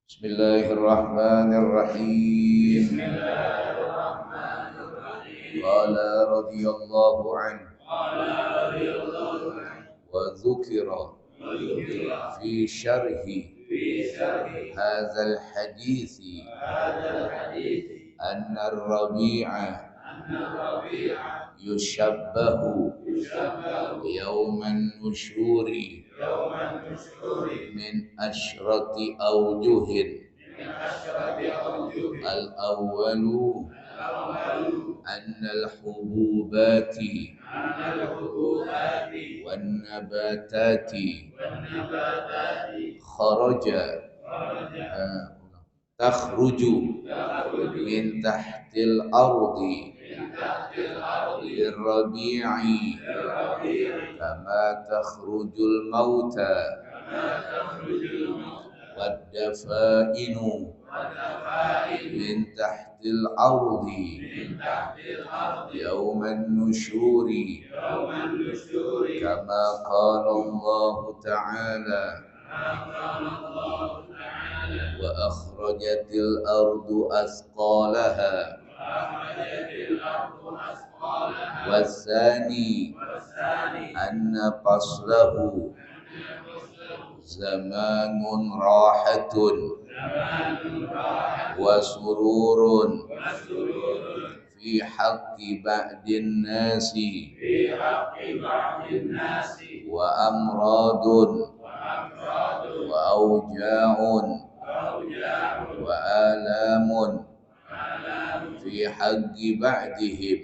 Bismillahirrahmanirrahim. Qala radhiyallahu anhu wa dzukira fi syarhi hadzal hadithi anna ar-rabi'a yushabbahu yawman nusyuri min asyrati awjuhin al-awwalu anna al-hububati wan nabatati kharaja takhruju min tahtil ardi lirrabi'i kama takhrujul mauta wad-dafainu min tahtil ardi yawman nusyuri kama qala Allah ta'ala wa akhrajatil ardu asqalaha wasani anna faslahu zamanun rahatun wa sururun fi haqqi ba'din nasi wa amradun wa auja'un wa alamun fi haqqi ba'dihim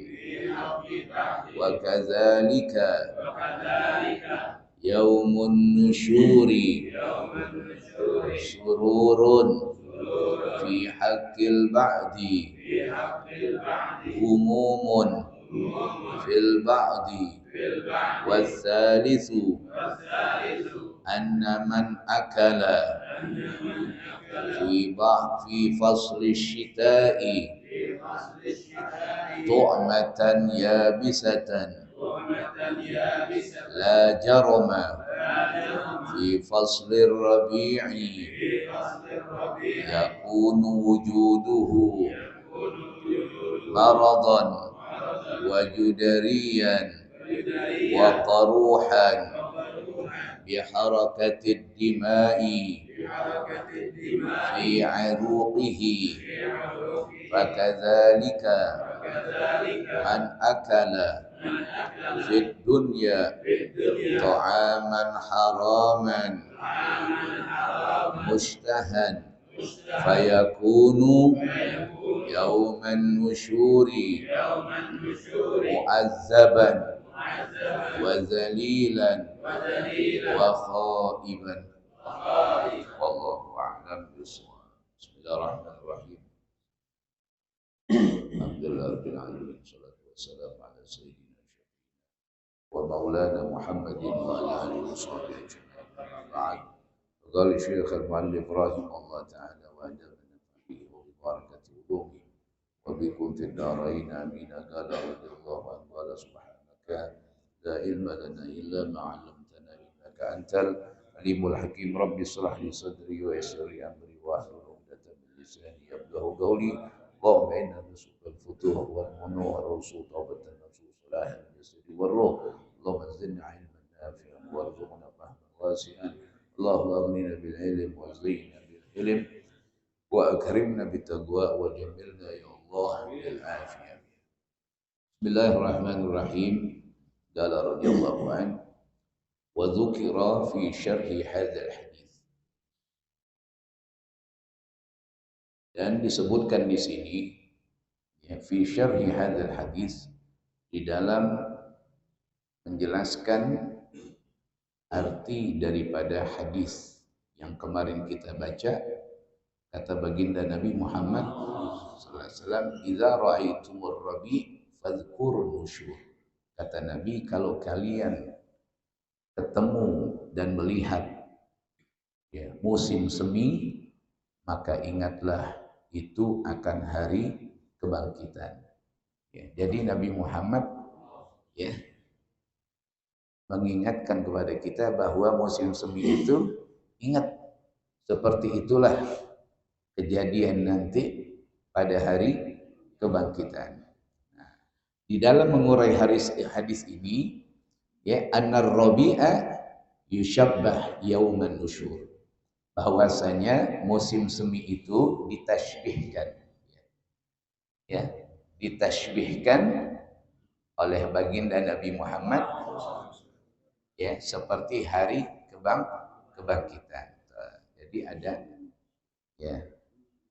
wa kadzalika yaumun nusyuri sururun fi haqqil ba'di humumun fil ba'di wassalisu anna man akala fi fasli syita'i tu'matan yabisatan la jarama fi fasli rabi'i yakunu wujuduhu maradan wa judariyan wa qaruhan biharakatid dima'i fi aruqihi fakadzalika man akala fid dunya ta'aman haraman mushtahan fayakunu yauman nusyuri mu'azzaban wa zalilan wa khaiban wallahu a'lam bishawab. Bismillahirrahmanirrahim. Alhamdulillahirabbil alamin wassalatu wassalamu ala sayyidina wa maulana Muhammadin wa ala alihi washabbihi ajma'in. Amma ba'd. Qala Syekh al-Muallif rahimahullah ta'ala wa adabana fihi wa bi barakati ulumi wa bikum fid darain amin. Qala radhiyallahu anhu qala subhanaka la ilma lana illa ma 'allamtana innaka antal alimul hakim. Rabbi shrah li sadri wa yassir li amri wa hlul 'uqdatam min lisani yafqahu qawli. Allahumma inna nas'aluka al-futuh wal munu' wal rusul tawbatan nasuh salahan yasri wal ruh. Allahumma zidna 'ilman nafi'an warzuqna fahman wasi'an. Allahumma aghnina bil ilm wa zayyinna bil ilm wa akrimna bit taqwa wa jamilna ya Allah bil afiyah. Bismillahirrahmanirrahim. Qala radhiyallahu anhu wa dzukira fi syarhi hadzal hadits. Dan disebutkan di sini ya, fi syarhi hadzal hadits, di dalam menjelaskan arti daripada hadis yang kemarin kita baca. Kata baginda Nabi Muhammad sallallahu alaihi wasallam, "Idza ra'aitumur rabi' fadhkurun nusyur." Kata Nabi, kalau kalian ketemu dan melihat ya, musim semi, maka ingatlah itu akan hari kebangkitan. Ya, jadi Nabi Muhammad ya mengingatkan kepada kita bahwa musim semi itu, ingat, seperti itulah kejadian nanti pada hari kebangkitan. Nah, di dalam mengurai hadis ini, ya, anar rabi'a yushabbah yauman nusyur, bahwasanya musim semi itu ditashbihkan, ya, ditashbihkan oleh baginda Nabi Muhammad, ya, seperti hari kebangkitan. Jadi ada, ya,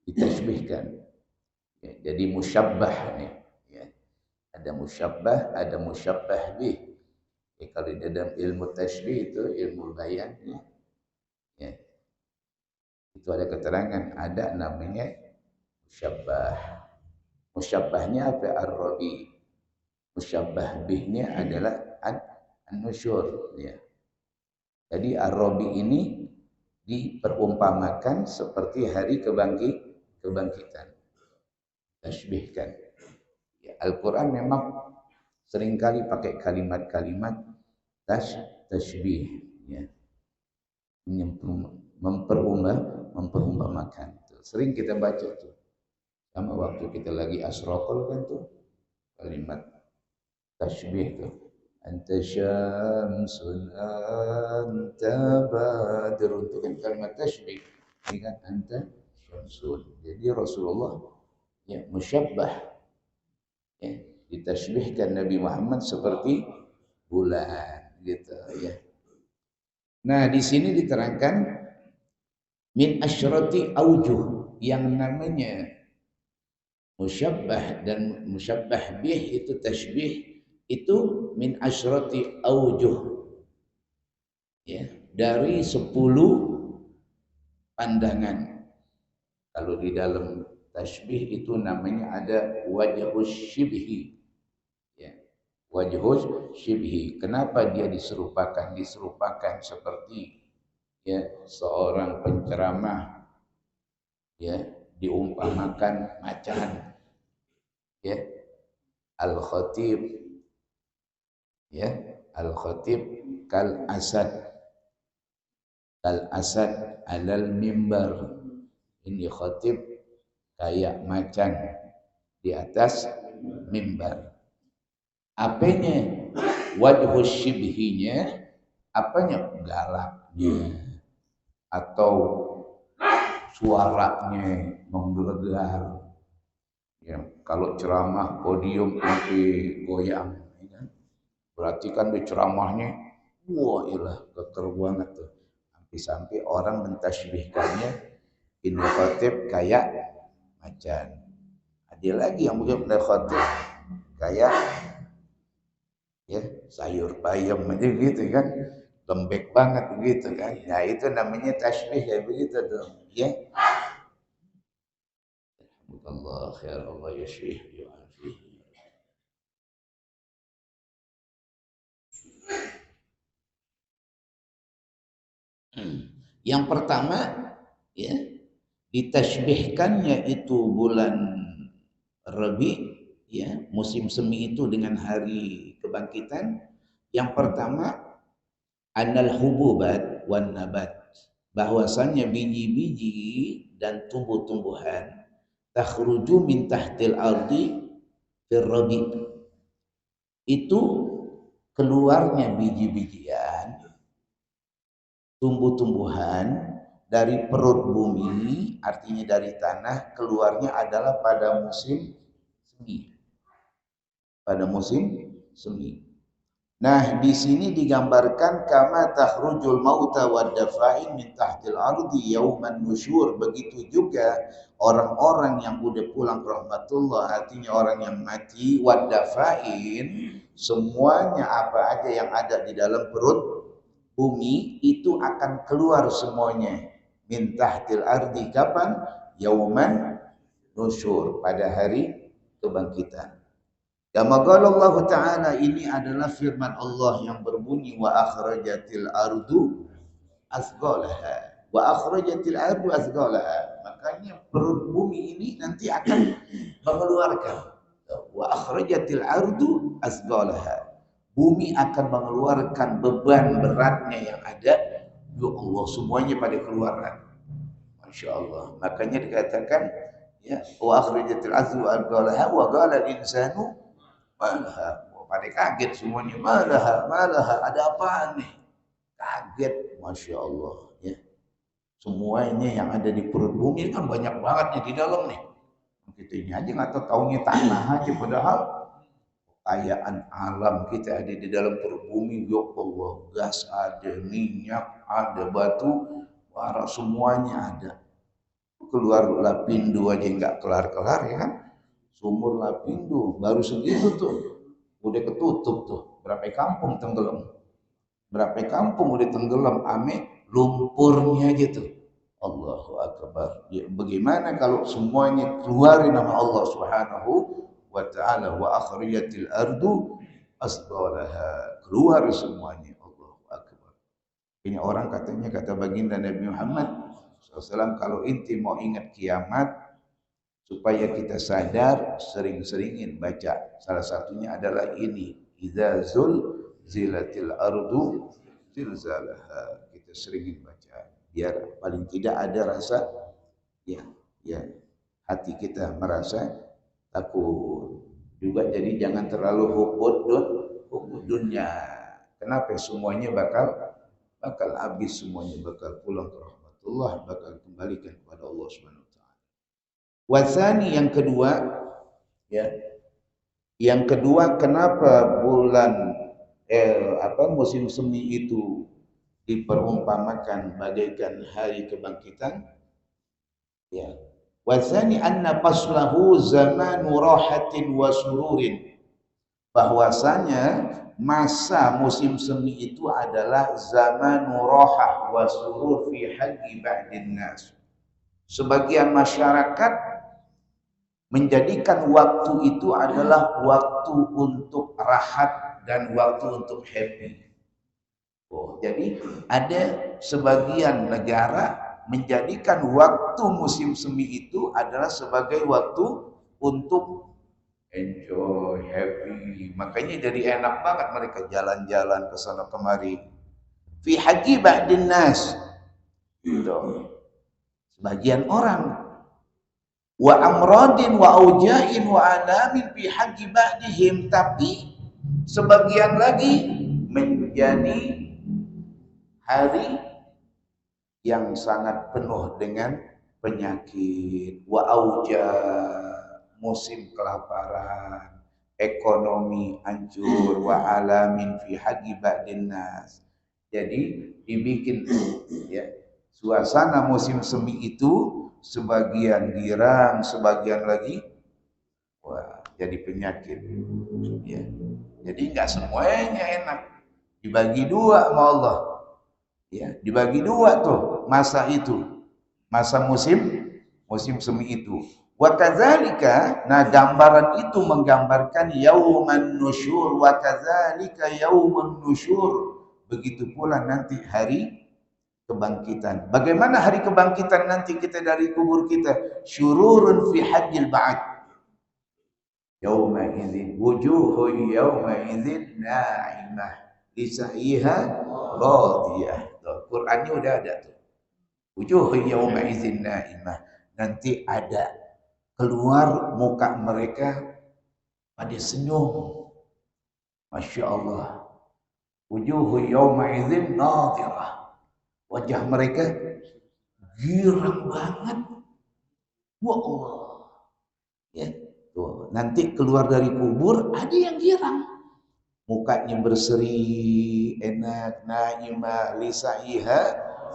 ditashbihkan, ya, jadi musyabbah nih, ya. Ada musyabbah, ada musyabbah bih. Ya, kalau di dalam ilmu tashbih itu ilmu bayan, ya, itu ada keterangan, ada namanya musyabbah. Musyabbahnya apa? Ar-rabi. Musyabbah bihnya adalah an-nusyur, ya. Jadi ar-rabi ini diperumpamakan seperti hari kebangkitan. Tashbihkan. Ya, Al-Quran memang seringkali pakai kalimat-kalimat tashbih, ya, memperumpamakan. Sering kita baca tuh, sama waktu kita lagi asraqal kan tuh kalimat tashbih tuh, anta syamsun anta badrun, itu kan kalimat tashbih, ini kan anta syamsun. Jadi Rasulullah, ya, musyabbah, ya, ditashbihkan Nabi Muhammad seperti bulan, gitu, ya. Nah, di sini diterangkan min asyrati aujuh, yang namanya musyabbah dan musyabbah bih itu tashbih itu min asyrati aujuh, ya, dari 10 pandangan. Kalau di dalam tashbih itu namanya ada wajhus syibhi, ya, wajhus syibhi. Kenapa dia diserupakan seperti, ya, seorang penceramah, ya, diumpamakan macan, ya, al-khatib, ya, al-khatib kal asad alal mimbar. Ini khatib kayak macan di atas mimbar. Apanya wajhus syibhinya? Apanya? Galaknya atau suaranya menggelegar, ya. Kalau ceramah podium sampai goyang, ya, berarti kan di ceramahnya wah, ilah keker banget tuh, sampai orang mentashbihkannya ini khatib kayak macan. Ada lagi yang mungkin khatib kayak, ya, sayur bayam aja gitu kan, lembek banget begitu kan. Nah, itu namanya tashbih kayak begitu tuh, ya. Allah khair, Allah yashfih yu'afih. Yang pertama, ya, ditashbihkannya itu bulan Rabi, ya, musim semi itu dengan hari kebangkitan. Yang pertama, anal hububat wan nabat, bahwasannya biji-biji dan tumbuh-tumbuhan takhruju min tahtil ardi fir rabi, itu keluarnya biji-bijian, tumbuh-tumbuhan dari perut bumi, artinya dari tanah, keluarnya adalah pada musim semi. Pada musim semi. Nah, di sini digambarkan kama takhrujul mauta wad dafa'in min tahtil ardi yauman nusyur. Begitu juga orang-orang yang udah pulang ke rahmatullah, artinya orang yang mati, wad dafa'in, semuanya apa aja yang ada di dalam perut bumi itu akan keluar semuanya min tahtil ardi. Kapan? Yauman nusyur, pada hari kebangkitan. Kama qala Allah Ta'ala, ini adalah firman Allah yang berbunyi wa akhrajatil ardu asqalaha, wa akhrajatil ardu asqalaha. Makanya perut bumi ini nanti akan mengeluarkan, wa akhrajatil ardu asqalaha, bumi akan mengeluarkan beban beratnya yang ada. Ya Allah, semuanya pada keluaran. Masya Allah. Makanya dikatakan ya wa akhrajatil azzu wa qalaha wa qala al-insanu malaha. Pada kaget semuanya, malaha, malaha, ada apaan nih? Kaget, Masya Allah ya. Semuanya yang ada di perut bumi kan banyak banget nih di dalam nih. Kita ini aja nggak tahu, taunya tanah aja, padahal kekayaan alam kita ada di dalam perut bumi. Ya Allah, gas ada, minyak ada, batu bara, semuanya ada. Keluar Lapindo aja nggak kelar-kelar ya kan. Sumur Lapindo baru segitu tuh udah ketutup tuh. Berapa kampung tenggelam, berapa kampung udah tenggelam ame lumpurnya aja tuh. Allahu Akbar. Ya, bagaimana kalau semuanya keluarin nama Allah Subhanahu wa ta'ala, wa akhriyatil ardu asbalaha, keluar semuanya. Allahu Akbar. Ini orang katanya, kata baginda Nabi Muhammad SAW, kalau inti mau ingat kiamat supaya kita sadar, sering-seringin baca. Salah satunya adalah ini, idza zilatil ardu zilzalaha. Kita seringin baca biar paling tidak ada rasa ya hati kita merasa takut juga. Jadi jangan terlalu hubud dunia. Kenapa? Semuanya bakal habis, semuanya bakal pulang ke rahmatullah, bakal kembalikan kepada Allah Subhanahu wa taala. Wasani, yang kedua ya. Yang kedua, kenapa bulan musim semi itu diperumpamakan bagaikan hari kebangkitan? Ya. Wasani anna faslahu zamanu rahatin wa sururin. Bahwasanya masa musim semi itu adalah zamanu rahah wa surur fi haqqi ba'din nas. Sebagian masyarakat menjadikan waktu itu adalah waktu untuk rahat dan waktu untuk happy. Oh, jadi ada sebagian negara menjadikan waktu musim semi itu adalah sebagai waktu untuk enjoy, happy. Makanya jadi enak banget mereka jalan-jalan ke sana kemari. Fi haqqi ba'din nas. Gitu. Sebagian orang wa amradin wa aujain wa alamin fi haqqi ba'dihim, tapi sebagian lagi menjadi hari yang sangat penuh dengan penyakit, wa auja, musim kelaparan, ekonomi hancur, wa alamin fi haqqi ba'din nas. Jadi dibikin ya suasana musim semi itu, sebagian girang, sebagian lagi wah jadi penyakit ya. Jadi nggak semuanya enak, dibagi dua sama Allah. Ya, dibagi dua tuh masa itu, masa musim semi itu. Wa kadzalika, nah gambaran itu menggambarkan yauman nusyur, wa kadzalika yaumun nusyur. Begitu pula nanti hari kebangkitan. Bagaimana hari kebangkitan nanti kita dari kubur kita? Syururun fi hajjil ba'd. Yauma idzin wujuhun yauma idzin na'imah lisaiha radiyah. Qur'annya udah ada tuh. Wujuhun yauma idzin na'imah. Nanti ada keluar muka mereka pada senyum. Masya Allah. Wujuhun yauma idzin nadhirah. Wajah mereka girang banget. Wah Allah. Ya, tuh, nanti keluar dari kubur ada yang girang. Mukanya berseri, enak, naimah, lisaiha,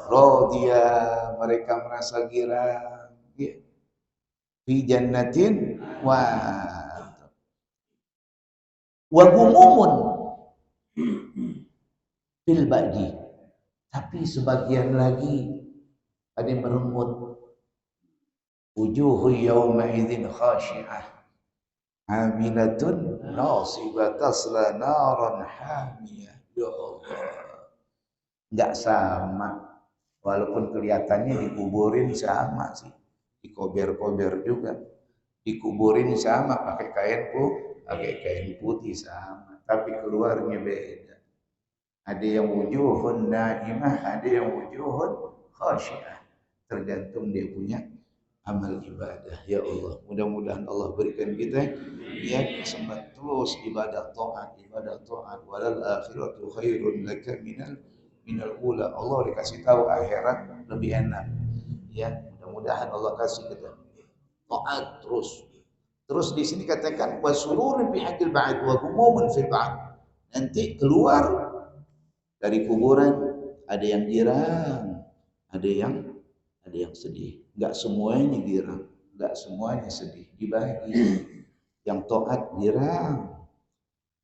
radiyah, mereka merasa girang. Ya. Fi jannatin wa gumumun fil ba'di. Tapi sebagian lagi ada yang merengut. Wujuhu yawma idzin khashi'ah amilatun nasibah tasla naran hamiyah. Ya Allah, enggak sama, walaupun kelihatannya dikuburin sama sih, dikober-kober juga, dikuburin sama pakai kain putih sama, tapi keluarnya beda. Ada yang wujuhun naimah, ada yang wujuhun khashi'ah. tergantung dia punya amal ibadah. Ya Allah, mudah-mudahan Allah berikan kita ya kesempatan terus ibadah taat walal akhiratu khairun laka minal ula. Allah dikasih tahu akhirat lebih enak ya, mudah-mudahan Allah kasih kita taat terus. Terus di sini katakan wasururun fi haqqil ba'd wa humumun fil ba'd. Nanti keluar dari kuburan ada yang girang, ada yang sedih. Enggak semuanya girang, enggak semuanya sedih, dibagi. Yang taat girang,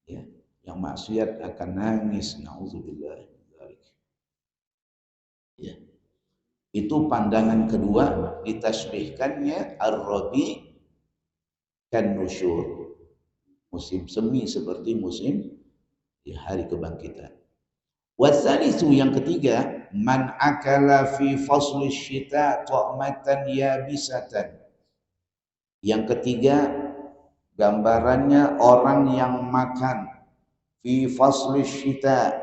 ya. Yang maksiat akan nangis. Nauzubillah. Ya. Itu pandangan kedua, ditasbihkannya ar-rabi kan nusyur. Musim semi seperti musim di hari kebangkitan. Wasalisu yang ketiga, man akala fi fasli syita ta'matan yabisatan. Yang ketiga, gambarannya orang yang makan fi fasli syita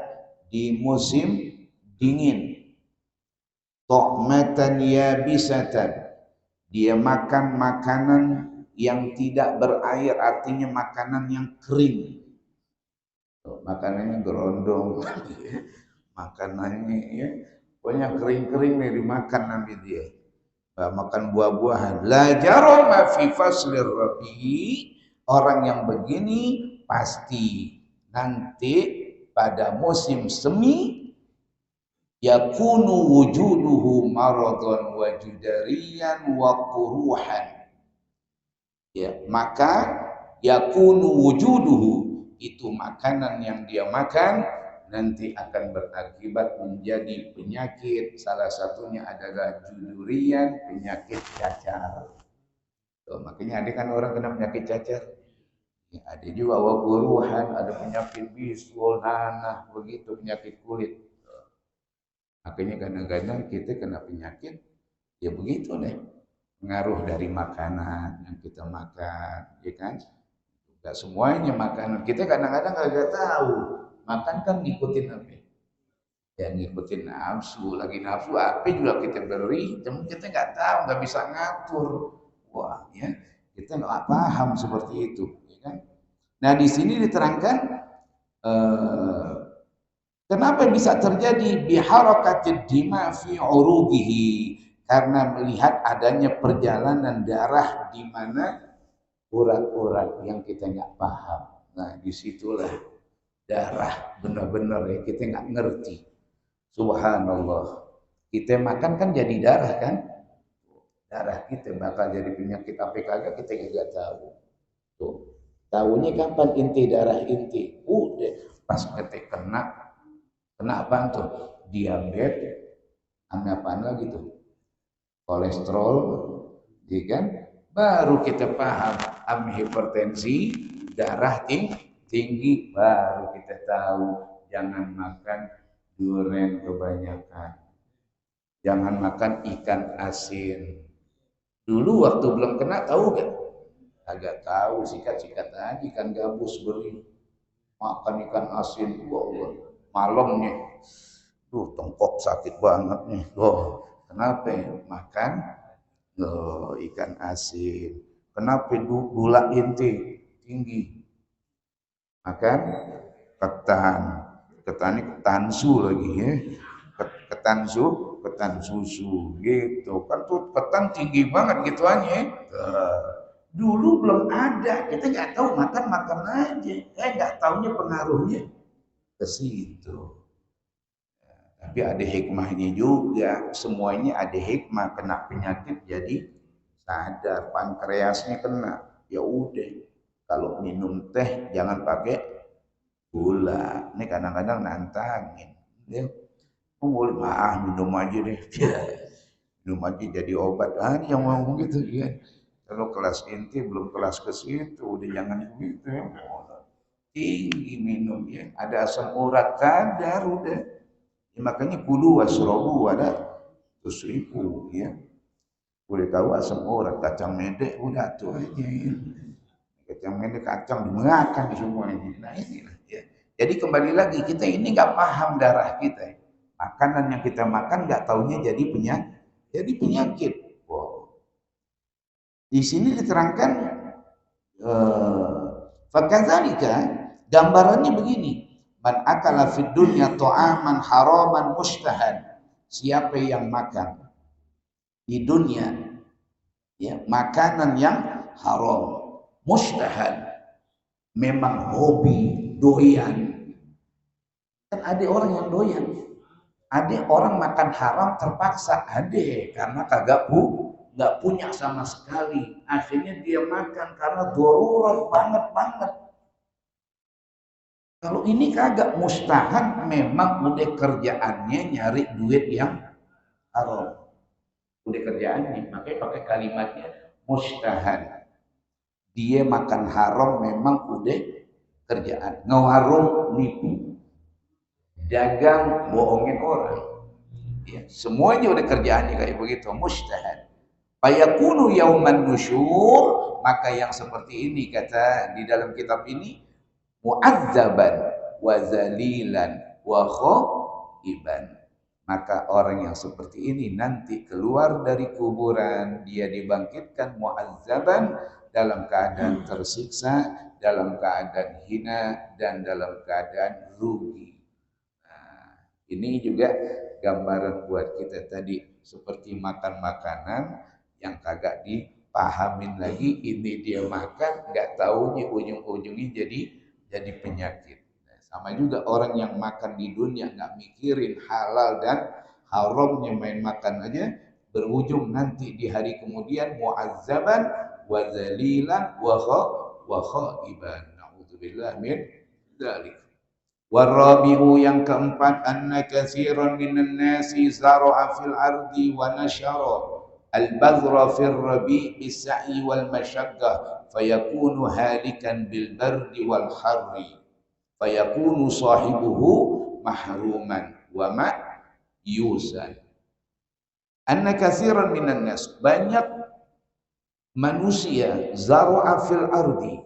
di musim dingin. Ta'matan yabisatan. Dia makan makanan yang tidak berair, artinya makanan yang kering. Makanannya gerondong, makanannya ya, pokoknya kering-kering nih dimakan nanti dia. Makan buah-buahan. La jarama fi faslir rabi. Orang yang begini pasti nanti pada musim semi yakunu wujuduhu maradhan wa judariyan wa quruhan. Ya, maka yakunu wujuduhu, itu makanan yang dia makan nanti akan berakibat menjadi penyakit. Salah satunya adalah judurian, penyakit cacar. Tuh, makanya ada kan orang kena penyakit cacar. Ya, ada juga waguruhan, ada penyakit bisul, nanah, begitu penyakit kulit. Makanya kadang-kadang kita kena penyakit, ya begitu deh. Pengaruh dari makanan yang kita makan, ya kan? Gak semuanya makanan. Kita kadang-kadang gak tahu. Makan kan ngikutin apa? Ya ngikutin nafsu. Lagi nafsu apa juga kita beri. Tapi kita gak tahu, gak bisa ngatur. Wah, ya kita gak paham seperti itu. Ya kan? Nah di sini diterangkan kenapa bisa terjadi biharakatid dima fi urugihi, karena melihat adanya perjalanan darah di mana urat-urat yang kita nggak paham. Nah disitulah darah benar-benar ya kita nggak ngerti. Subhanallah. Kita makan kan jadi darah kan? Darah kita bakal jadi penyakit apa kagak kita nggak tahu. Tuh. Tahunya kapan inti darah inti? Udah pas kita kena apa tuh? Diabetes, apaan lagi tuh? Kolesterol, ya kan? Baru kita paham hipertensi, darah tinggi, baru kita tahu jangan makan durian kebanyakan. Jangan makan ikan asin. Dulu waktu belum kena tahu gak? Agak tahu, sikat-sikat aja ikan gabus beri. Makan ikan asin, wah, malamnya. Tuh tengkok sakit banget nih. Loh, kenapa makan ikan asin? Kenapa gula inti tinggi? Makan ketan ini ketansu lagi ya. Ketan susu gitu. Kan tuh ketan tinggi banget gitu aja. Dulu belum ada, kita nggak tahu makan aja. Nggak taunya pengaruhnya ke situ. Tapi ada hikmahnya juga, semuanya ada hikmah. Kena penyakit jadi sadar, pankreasnya kena, ya udah. Kalau minum teh jangan pakai gula. Ini kadang-kadang nantangin, ya. Boleh minum aja deh, minum aja jadi obat. Yang ngomong gitu ya. Kalau kelas inti belum kelas ke situ, udah jangan begitu ya. Tinggi minum ya, ada asam urat kadar udah. Ya, makanya kulu wasrobu ada tusrifu ya. Boleh tahu asam urat, kacang medek udah tuh aja ya. Kacang medek kacang dimakan semuanya. Nah inilah ya. Jadi kembali lagi kita ini nggak paham darah kita. Makanan yang kita makan nggak taunya jadi Jadi penyakit. Wow. Di sini diterangkan fakadzalika, gambarannya begini. Man akala fid dunya ta'aman haraman mustahan. Siapa yang makan di dunia ya makanan yang haram mustahan, memang hobi, doyan. Kan ada orang yang doyan. Ada orang makan haram terpaksa, ada karena nggak punya sama sekali. Akhirnya dia makan karena darurat banget. Kalau ini kagak, mustahan, memang udah kerjaannya nyari duit yang haram. Udah kerjaannya, makanya pakai kalimatnya mustahan. Dia makan haram memang udah kerjaan. Ngewarung nipu, dagang bohongin orang. Ya, semuanya udah kerjaannya kayak begitu, mustahan. Fayakunu yauman nusyur, maka yang seperti ini kata di dalam kitab ini mu'adzaban wa zalilan wa khaiban. Maka orang yang seperti ini nanti keluar dari kuburan, dia dibangkitkan mu'azzaban, dalam keadaan tersiksa, dalam keadaan hina, dan dalam keadaan rugi. Nah, ini juga gambaran buat kita tadi, seperti makan makanan yang kagak dipahamin lagi, ini dia makan, nggak taunya ujung-ujungnya jadi penyakit. Sama juga orang yang makan di dunia nggak mikirin halal dan haramnya, main makan aja, berujung nanti di hari kemudian mu'azzaban wa zalilan wa khaiban. Na'udzubillah min dzalik. Warabi'u, yang keempat, anna katsiran minan nasi zara'a fil ardi wa nashara al-badra fil rabi' bis-sa'i wal masyaqqah fayakunu halikan bil bardi wal harri fayakunu sahibuhu mahruman wa ma'yusan. Anna katsiran minan nas, banyak manusia, zara'a fil ardi,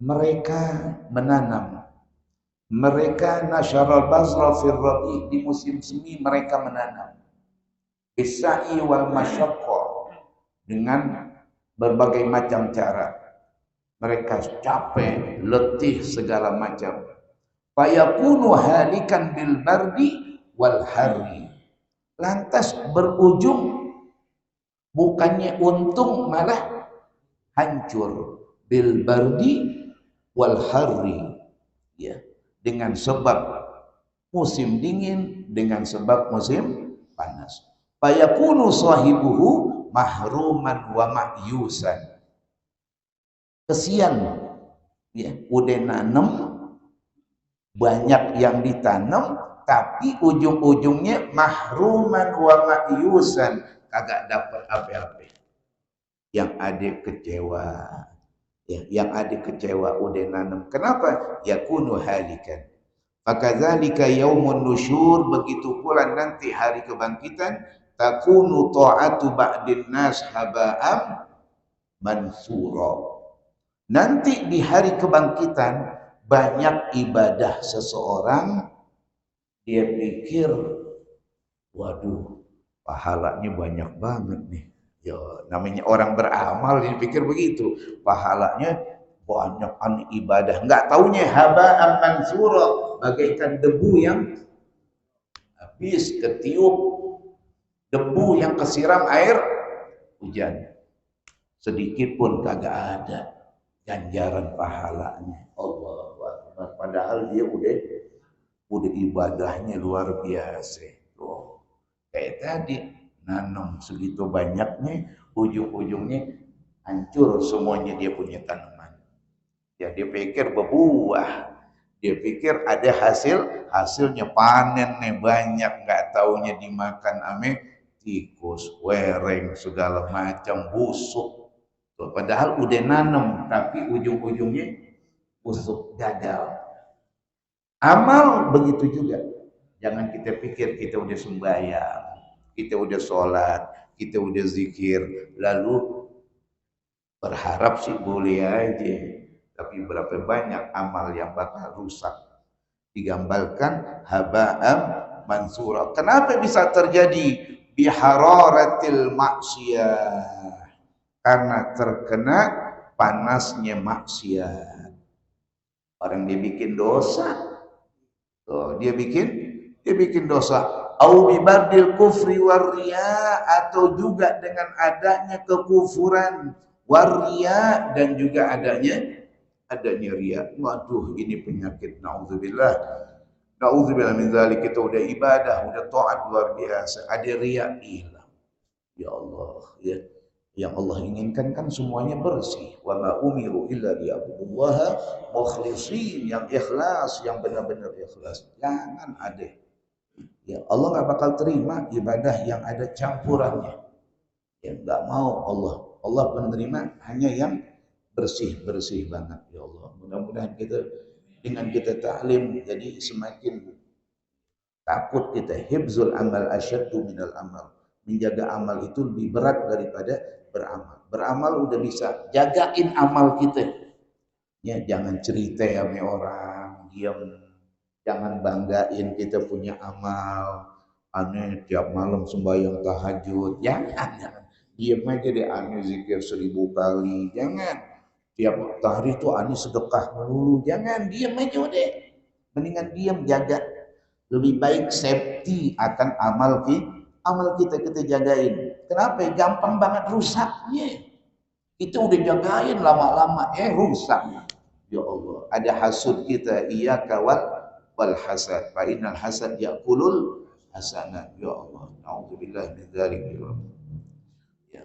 mereka menanam, mereka nasyaral bazra fil rabi, di musim semi mereka menanam, bis-sa'i wal masyaqqah, dengan berbagai macam cara. Mereka capek, letih, segala macam. Fayakunu halikan bil bardi wal harri. Lantas berujung bukannya untung, malah hancur. Bil bardi wal harri. Ya, dengan sebab musim dingin, dengan sebab musim panas. Fayakunu sahibuhu mahruman wa ma'yusan. Kesian, ya, udah nanam, banyak yang ditanam, tapi ujung-ujungnya mahruman wa ma'yusan, kagak dapat apa-apa. Yang ada kecewa, ya, yang ada kecewa, udah nanam. Kenapa? Yakunu halikan. Fakadzalika yaumun nusyur, begitu pula nanti hari kebangkitan, takunu ta'atu ba'din nas haba'am mansura. Nanti di hari kebangkitan banyak ibadah seseorang, dia pikir, waduh, pahalanya banyak banget nih. Ya, namanya orang beramal, dia pikir begitu, pahalanya banyak ibadah. Nggak taunya haba'an mansura, bagaikan debu yang habis ketiup, debu yang kesiram air hujan, sedikit pun kagak ada ganjaran pahalanya. Allahu Akbar. Padahal dia udah ibadahnya luar biasa. Tuh, kayak tadi nanam segitu banyaknya, ujung-ujungnya hancur semuanya dia punya tanaman. Ya, dia pikir berbuah, dia pikir ada hasilnya panen nih banyak, nggak taunya dimakan ame tikus, wereng, segala macam, busuk. Padahal udah nanam, tapi ujung-ujungnya busuk, gagal. Amal begitu juga. Jangan kita pikir kita udah sembahyang, kita udah sholat, kita udah zikir, lalu berharap sih boleh aja. Tapi berapa banyak amal yang bakal rusak. Digambarkan haba'am mansura. Kenapa bisa terjadi? bihararatil maksiyah, karena terkena panasnya maksiat. Orang dia bikin dosa, tuh, dia bikin dosa. Au bibadil kufri waria, atau juga dengan adanya kekufuran, waria, dan juga adanya ria. Waduh, ini penyakit, naudzubillah. Naudzubillah min dzalik. Kita udah ibadah, udah taat luar biasa, ada ria, hilang. Ya Allah, ya. Yang Allah inginkan kan semuanya bersih. Wa ma umiru illa liya'budullaha mukhlishin, yang ikhlas, yang benar-benar ikhlas. Jangan ada. Ya, Allah nggak bakal terima ibadah yang ada campurannya. Ya, nggak mau Allah. Allah menerima hanya yang bersih-bersih banget. Ya Allah, mudah-mudahan kita dengan kita taklim jadi semakin takut kita. Hibzul amal asyaddu minal amal. Menjaga amal itu lebih berat daripada beramal. Beramal udah bisa, jagain amal kita. Ya, jangan cerita sama orang, diam. Jangan banggain kita punya amal. Aneh tiap malam sembahyang tahajud. Jangan. Diam aja deh, aneh zikir 1000 kali. Jangan. Tiap hari itu aneh sedekah melulu. Jangan, diam aja deh. Mendingan diam, jaga. Lebih baik safety akan amal kita jagain. Kenapa? Gampang banget rusaknya. Kita udah jagain lama-lama, rusak. Ya Allah, ada hasud kita, iyyaka wal hasad. Fa innal hasad yaqulul hasanat. Ya Allah, naudzubillah min dzalik. Ya.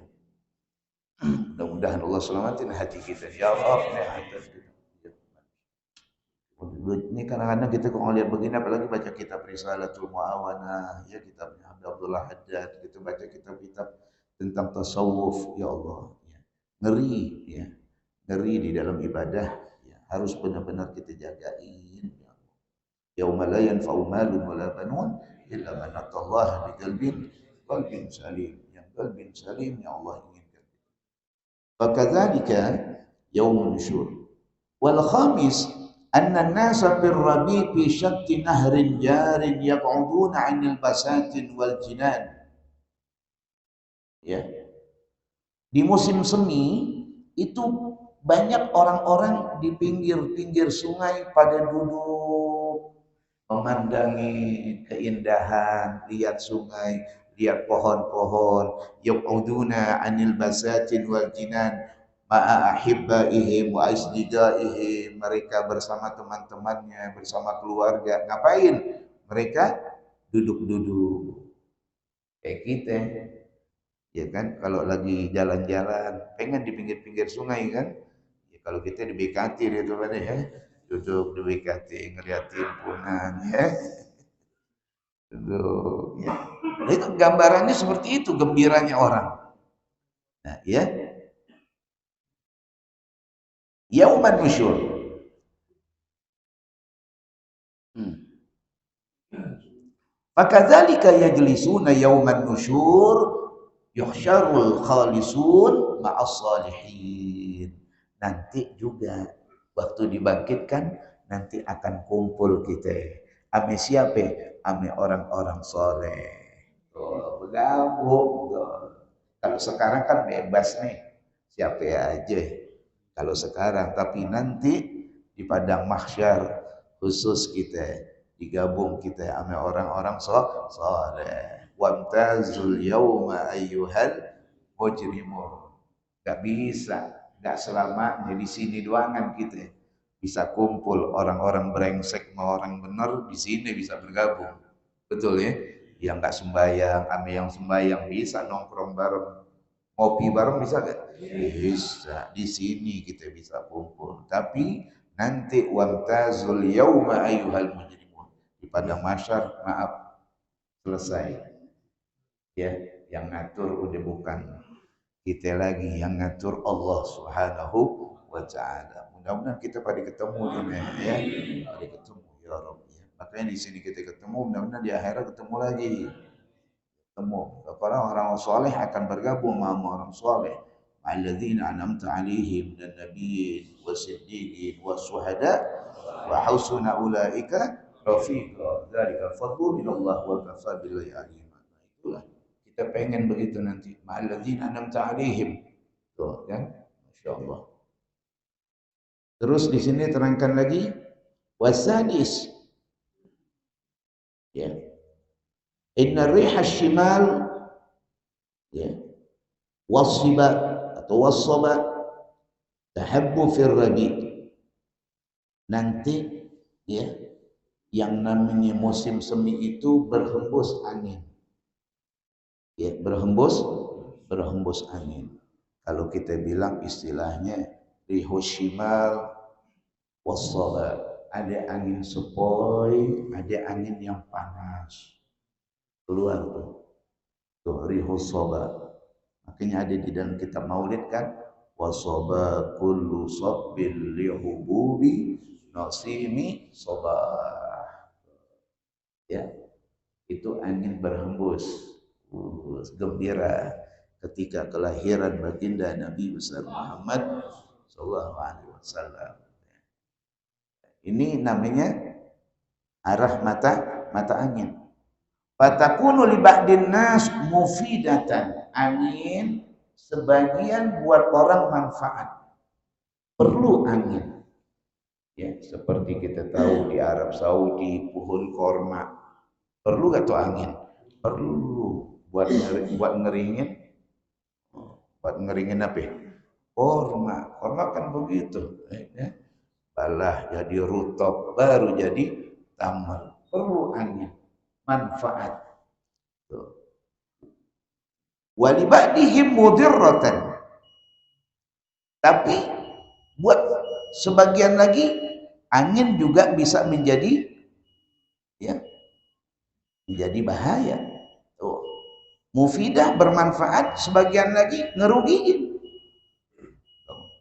Mudah-mudahan Allah selamatin hati kita. Ya Allah, ini kadang-kadang kita kalau lihat begini, apalagi baca kitab Risalatul Muawanah, ya kitabnya Abdullah Haddad, kita baca kitab-kitab tentang tasawuf, ya Allah, ya. Ngeri, ya, ngeri di dalam ibadah, ya. Harus benar-benar kita jagain. Ya. Yauma la yanfa'u malun wala banun illa man atallaha qalbin salim. Yang qalbin salim ya Allah inginkan. Fakadzalika yaumun nusyur. Wal khamis anna an-nasa fir rabi' fi syatti nahrin jarin yaq'uduna 'anil basatin wal jinan. Ya. Di musim semi itu banyak orang-orang di pinggir-pinggir sungai pada duduk memandangi keindahan, lihat sungai, lihat pohon-pohon, yaq'uduna 'anil basatin wal jinan ma'a ahibbaihim wa asdiqaihim. Mereka bersama teman-temannya, bersama keluarga. Ngapain? Mereka duduk-duduk. Kayak kita, ya kan? Kalau lagi jalan-jalan, pengen di pinggir-pinggir sungai kan? Ya, kalau kita di BKT itu kan ya, duduk di BKT ngeliatin punan ya. Duduk ya. Nah, itu gambarannya seperti itu, gembiranya orang. Nah, ya. Yauman nusyur. Fakadzalika yajlisuna yauman nusyur yuhsyarul khalisun ma'as salihin. Nanti juga waktu dibangkitkan nanti akan kumpul kita. Ame siapa? Ame orang-orang soleh. Oh, bergabung. Kalau sekarang kan bebas nih, siapa aja. Kalau sekarang, tapi nanti di padang mahsyar khusus kita digabung kita sama orang-orang soleh. Wamtazul yauma ayyuhal mujrimun. Gak bisa, gak selamanya di sini doangan kita bisa kumpul orang-orang brengsek sama orang benar di sini bisa bergabung. Betul ya? Yang gak sembahyang sama yang sembahyang bisa nongkrong bareng. Ngopi bareng bisa gak? Bisa. Di sini kita bisa kumpul. Tapi nanti wamtazul yauma ayyuhal mujrimun. Di padang mahsyar, maaf, selesai. Ya, yang ngatur udah bukan kita lagi, yang ngatur Allah Subhanahu wa taala. Mudah-mudahan kita pada ketemu ini ya. Pada ketemu ya Rabb. Makanya di sini kita ketemu, mudah-mudahan di akhirat ketemu lagi. Ketemu. Orang-orang soleh akan bergabung sama orang soleh. Alladzina an'amta 'alaihim minan nabiyyin wasiddiqin wasyuhada wa husna ulaika rafiqa. Dzalikal fadlu minallah wa kafaa billahi alima. Itulah Kita pengen begitu nanti. Ma'alladzina an'amta 'alaihim. Tuh kan? Masya Allah. Terus di sini terangkan lagi wasadis. Ya. Inna riha shimal ya. Wasiba atau wasaba tahabbu fil rabi. Nanti ya yang namanya musim semi itu berhembus angin. Ya, berhembus angin. Kalau kita bilang istilahnya rihus shimal wasaba, ada angin sepoi, ada angin yang panas. Keluar tuh rihus soba. Makanya ada di dalam kitab Maulid kan, wasaba kullu sabbin lihububi nasimi sobah. Ya, itu angin berhembus, gembira ketika kelahiran baginda Nabi besar Muhammad sallallahu alaihi wasallam. Ini namanya arah mata angin. Fatakunu li ba'din nas mufidatan. Angin sebagian buat orang manfaat. Perlu angin. Ya, seperti kita tahu di Arab Saudi pohon korma. Perlu gak tuh angin? Perlu buat ngeringin. Buat ngeringin apa? Korma. Korma kan begitu. Ya. Balah jadi rutop, baru jadi tamar. Perlu angin. Manfaat. Walibadihim mudirratan. Tapi buat sebagian lagi angin juga bisa menjadi ya menjadi bahaya. Tuh. Mufidah bermanfaat, sebagian lagi ngerugiin.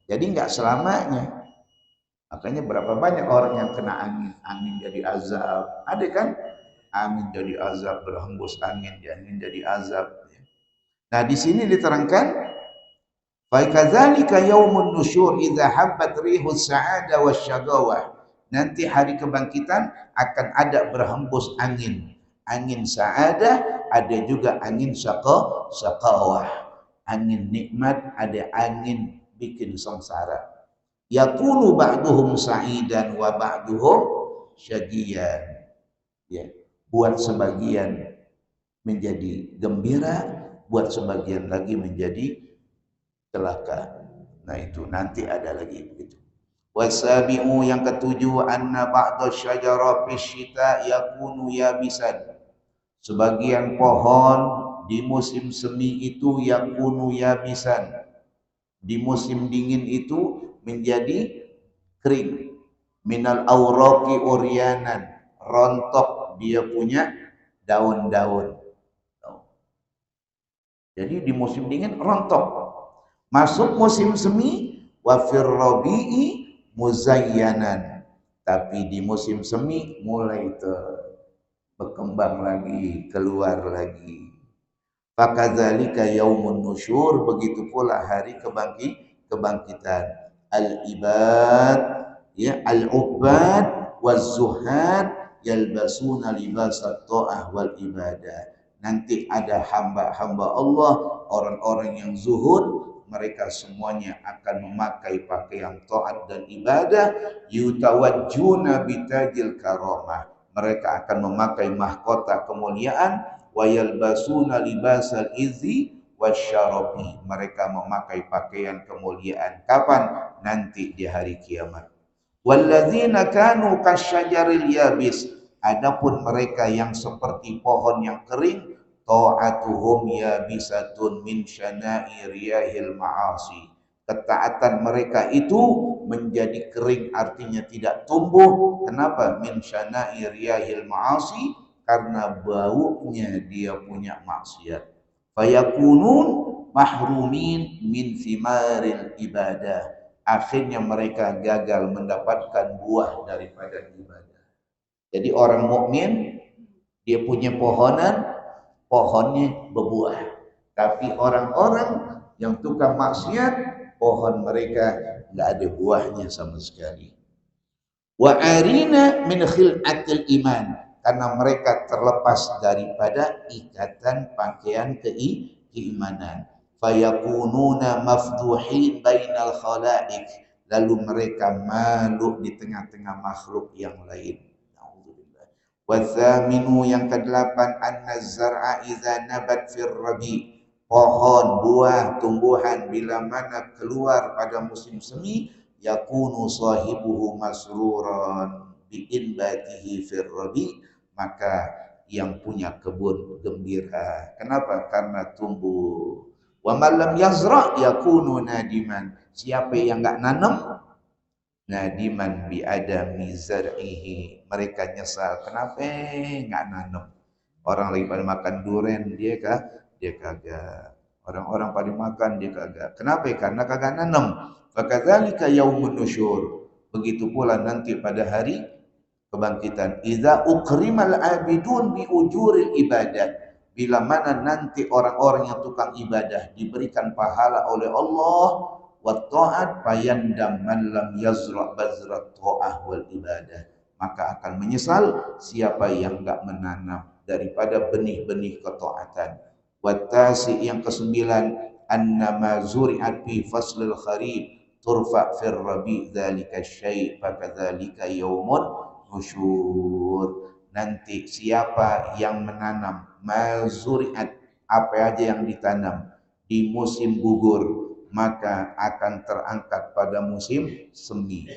Jadi nggak selamanya. Makanya berapa banyak orang yang kena angin jadi azab. Ada kan? Angin jadi azab, berhembus angin jadi azab. Nah, di sini diterangkan fa kadzalika yaumun nusyur idza habbat rihus sa'ada wasyagawah. Nanti hari kebangkitan akan ada berhembus angin. Angin sa'adah, ada juga angin syaqawah. Angin nikmat, ada angin bikin sengsara. Yakunu ba'duhum sa'idan wa ba'duhum syaqiyan. Ya. Buat sebagian menjadi gembira, buat sebagian lagi menjadi celaka. Nah itu nanti ada lagi begitu. Wasabi'u yang ketujuh anna ba'da syajara fisyita yakunu yabisan. Sebagian pohon di musim semi itu yakunu yabisan. Di musim dingin itu menjadi kering. Minal awraqi uryanan, rontok dia punya daun-daun. Jadi di musim dingin rontok. Masuk musim semi wa fir rabi'i muzayyanan. Tapi di musim semi mulai berkembang lagi, keluar lagi. Fakadzalika yaumun nusyur, begitu pula hari kebangkitan. Al-ibad ya al-ubad waz-zuhad yalbasuna libasat ta'ah wal ibadah. Nanti ada hamba-hamba Allah, orang-orang yang zuhud, mereka semuanya akan memakai pakaian taat dan ibadah. Yutawajjuna bitajil karamah, mereka akan memakai mahkota kemuliaan. Wa yalbasuna libasal izzi wasyarafi, mereka memakai pakaian kemuliaan. Kapan? Nanti di hari kiamat. Walladzina kanu kasyajaril yabis, adapun mereka yang seperti pohon yang kering, ta'atuhum yabisatun min syana'i riyahil ma'asi, ketaatan mereka itu menjadi kering, artinya tidak tumbuh. Kenapa? Min syana'i riyahil ma'asi, karena baunya dia punya maksiat. Fayakunun mahrumin min thimaril ibadah, akhirnya mereka gagal mendapatkan buah daripada ibadah. Jadi orang mukmin dia punya pohonan, pohonnya berbuah. Tapi orang-orang yang tukang maksiat, pohon mereka nggak ada buahnya sama sekali. Wa arina min khil'atil iman, karena mereka terlepas daripada ikatan pakaian keimanan. Fayakununa mafduhin bainal khalaik, lalu mereka malu di tengah-tengah makhluk yang lain. Naudzubillah. Wa thaminu, yang kedelapan, anna zar'a idza nabat fir rabi, pohon, buah, tumbuhan bila mana keluar pada musim semi, yakunu sahibuhu masruran bi inbatihi fir rabi, maka yang punya kebun gembira. Kenapa? Karena tumbuh. Wa man lam yazra yakunu nadiman, siapa yang enggak nanam, nadiman bi adami zar'ihi, mereka nyesal kenapa enggak nanam. Orang lagi pada makan durian, dia kagak. Orang-orang pada makan, dia kagak. Kenapa? Karena kagak nanam. Fakadzalika yaumun nusyur, begitu pula nanti pada hari kebangkitan. Idza ukrimal abidun bi ujuril ibadat, bila mana nanti orang-orang yang tukang ibadah diberikan pahala oleh Allah, wa ta'at fayandam man lam yazra bazrat ta'ah wal ibadah, maka akan menyesal siapa yang enggak menanam daripada benih-benih ketaatan. Wa tasi, yang kesembilan, annama zuri'at fi faslil kharif turfa fir rabi dzalika syai' fakadzalika yaumun nusyur. Nanti siapa yang menanam mazuriat, apa aja yang ditanam di musim gugur, maka akan terangkat pada musim semi.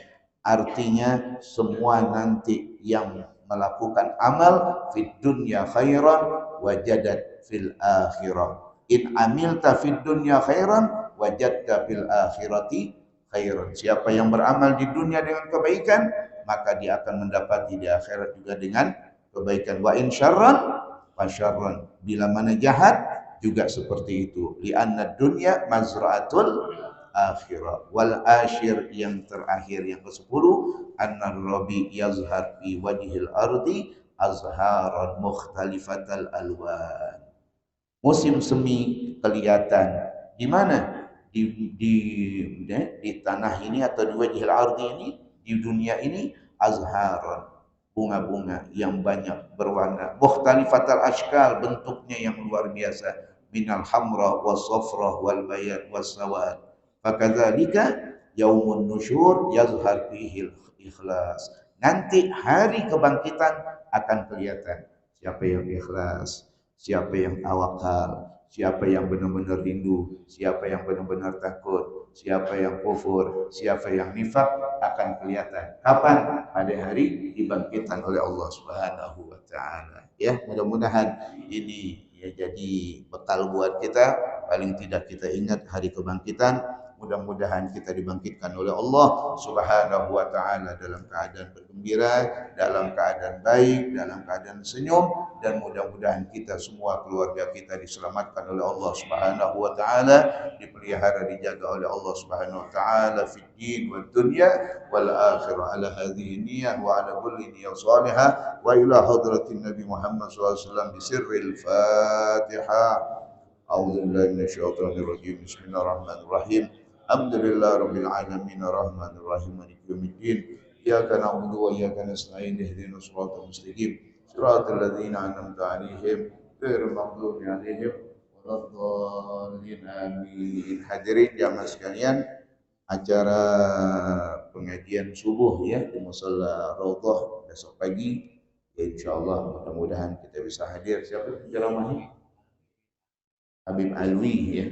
Artinya semua nanti yang melakukan amal fid dunya khairan wajadat fil akhirah. In amilta fid dunya khairan wajadta fil akhirati khairan. Siapa yang beramal di dunia dengan kebaikan, maka dia akan mendapati di akhirat juga dengan kebaikan. Wa in syarran fasyarran, bila mana jahat juga seperti itu. Li anna dunya mazra'atul akhirah. Wal asyir, yang terakhir, yang ke-10, anna rabi yazhar fi wajhil ardi azharan mukhtalifatal alwan. Musim semi kelihatan di mana? Di tanah ini atau di wajhil ardi ini, di dunia ini, azharan, bunga-bunga yang banyak berwarna, mukhtalifatal ashkal, bentuknya yang luar biasa, minal hamra was safra wal bayad was sawad. Fakadzalika yaumun nusyur yazhar fihi ikhlas. Nanti hari kebangkitan akan kelihatan siapa yang ikhlas, siapa yang tawakal, siapa yang benar-benar rindu, siapa yang benar-benar takut, siapa yang kufur, siapa yang nifak, akan kelihatan. Kapan? Pada hari dibangkitkan oleh Allah Subhanahu wa taala. Ya, mudah-mudahan ini ya jadi bekal buat kita. Paling tidak kita ingat hari kebangkitan. Mudah-mudahan kita dibangkitkan oleh Allah Subhanahu wa taala dalam keadaan bergembira, dalam keadaan baik, dalam keadaan senyum, dan mudah-mudahan kita semua, keluarga kita, diselamatkan oleh Allah Subhanahu wa taala, dipelihara, dijaga oleh Allah Subhanahu wa taala fid din wad dunya wal akhirah. Ala hadhihi niyyah wa ala kulli niyyah salihah wa ila hadratin Nabi Muhammad sallallahu alaihi wasallam bi sirril Fatihah. A'udzu billahi minasyaitonir rajim. Bismillahirrahmanirrahim. Alhamdulillah rabbil alamin arrahmanir rahim maliki yaumiddin. Iyyaka na'budu wa iyyaka nasta'in ihdinas siratal mustaqim siratal ladzina an'amta 'alaihim ghairil maghdubi 'alaihim waladdallin amin. Hadirin jamaah sekalian, acara pengajian subuh ya di Musalla Raudhah besok pagi ya, insyaallah mudah-mudahan kita bisa hadir. Siapa ceramahnya? Habib Alwi ya,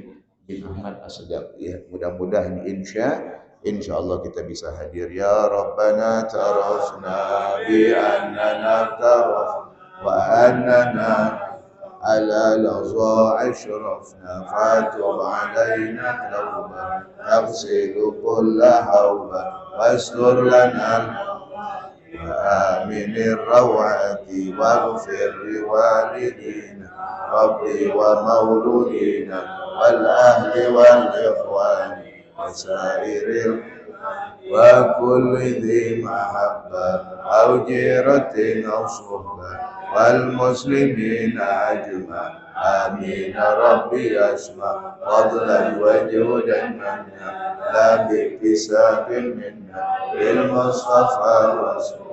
bin Ahmad Asgaf ya. Mudah-mudahan insyaallah kita bisa hadir. Ya Rabbana tarafna bi annana taraf wa annana ala laza ashrafna fatub alaina tawban tafsilu kulla hawban wastur lana وآمن الروعة واغفر لوالدينا ربي ومولودينا والأهل والإخوان وسائر وكل ذي محبة أو جيرة أو صحبة والمسلمين أجمع آمين ربي أسمع فضلا وجودا منا لا باكتساب منا بالمصطفى الرسول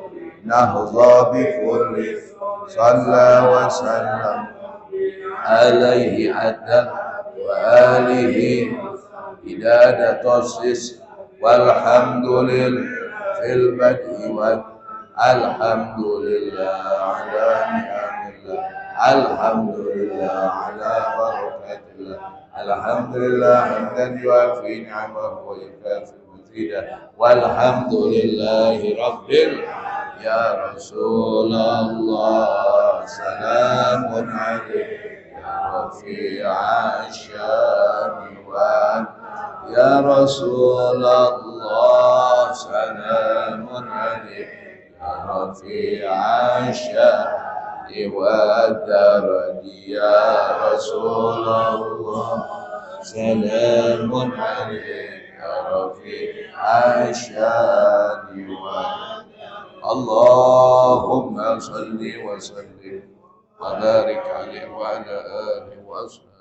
نهضى بكل صلى وسلم عليه عدد وآله إداد تصص والحمد لله في البدء والحمد لله على نعم الله الحمد لله على بركات الله الحمد لله حمدا يوافي نعمه ويكافئ مزيدا والحمد لله رب يا رسول الله سلام عليك يا رفيع الشان يا رسول الله سلام عليك يا رفيع الشان والدرج يا رسول الله سلام عليك يا رفيع الشان اللهم صل وسلم وبارك عليه وعلى آله وأصحابه